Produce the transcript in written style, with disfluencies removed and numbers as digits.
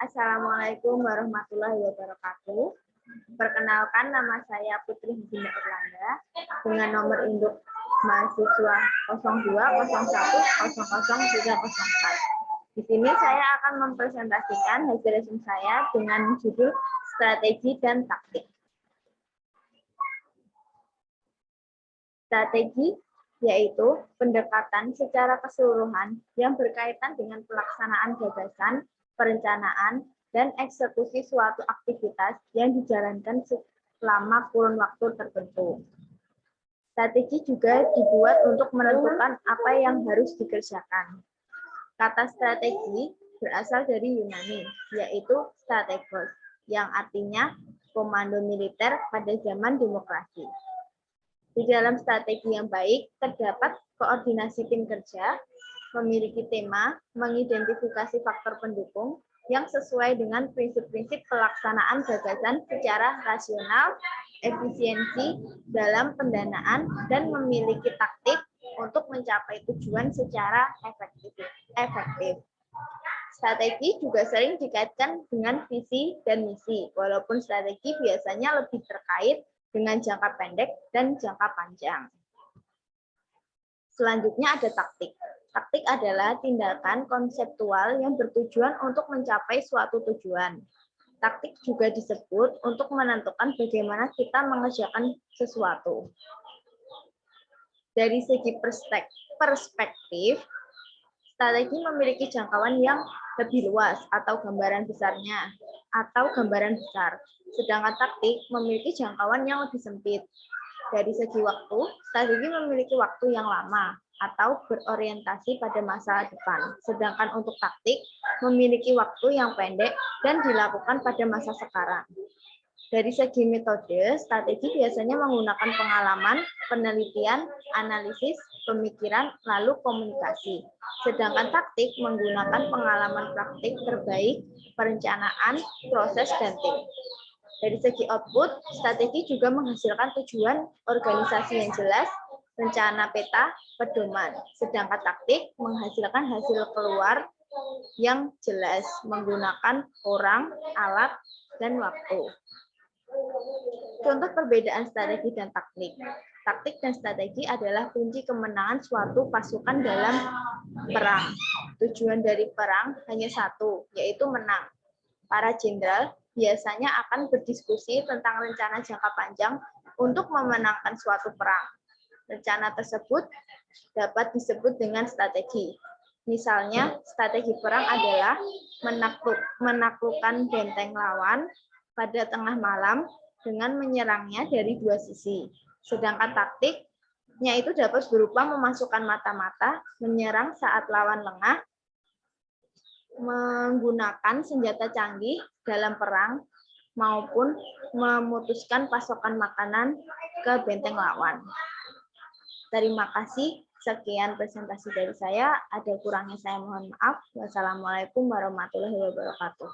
Assalamualaikum warahmatullahi wabarakatuh. Perkenalkan, nama saya Putri Hidina Erlangga dengan nomor induk mahasiswa 0201000304. Di sini saya akan mempresentasikan hasil resume saya dengan judul strategi dan taktik. Strategi yaitu pendekatan secara keseluruhan yang berkaitan dengan pelaksanaan gagasan, perencanaan, dan eksekusi suatu aktivitas yang dijalankan selama kurun waktu tertentu. Strategi juga dibuat untuk menentukan apa yang harus dikerjakan. Kata strategi berasal dari Yunani, yaitu strategos, yang artinya komando militer pada zaman demokrasi. Di dalam strategi yang baik, terdapat koordinasi tim kerja, memiliki tema, mengidentifikasi faktor pendukung yang sesuai dengan prinsip-prinsip pelaksanaan gagasan secara rasional, efisiensi dalam pendanaan, dan memiliki taktik untuk mencapai tujuan secara efektif. Strategi juga sering dikaitkan dengan visi dan misi, walaupun strategi biasanya lebih terkait dengan jangka pendek dan jangka panjang. Selanjutnya ada taktik. Taktik adalah tindakan konseptual yang bertujuan untuk mencapai suatu tujuan. Taktik juga disebut untuk menentukan bagaimana kita mengerjakan sesuatu. Dari segi perspektif, strategi memiliki jangkauan yang lebih luas atau gambaran besarnya, sedangkan taktik memiliki jangkauan yang lebih sempit. Dari segi waktu, strategi memiliki waktu yang lama atau berorientasi pada masa depan, sedangkan untuk taktik memiliki waktu yang pendek dan dilakukan pada masa sekarang. Dari segi metode, strategi biasanya menggunakan pengalaman, penelitian, analisis, pemikiran, lalu komunikasi. Sedangkan taktik menggunakan pengalaman praktik terbaik, perencanaan, proses, dan tim. Dari segi output, strategi juga menghasilkan tujuan organisasi yang jelas, rencana peta, pedoman. Sedangkan taktik menghasilkan hasil keluar yang jelas, menggunakan orang, alat, dan waktu. Contoh perbedaan strategi dan taktik. Taktik dan strategi adalah kunci kemenangan suatu pasukan dalam perang. Tujuan dari perang hanya satu, yaitu menang. Para jenderal biasanya akan berdiskusi tentang rencana jangka panjang untuk memenangkan suatu perang. Rencana tersebut dapat disebut dengan strategi. Misalnya, strategi perang adalah menaklukkan benteng lawan pada tengah malam dengan menyerangnya dari dua sisi. Sedangkan taktiknya itu dapat berupa memasukkan mata-mata, menyerang saat lawan lengah, menggunakan senjata canggih dalam perang, maupun memutuskan pasokan makanan ke benteng lawan. Terima kasih. Sekian presentasi dari saya. Ada kurangnya saya mohon maaf. Wassalamualaikum warahmatullahi wabarakatuh.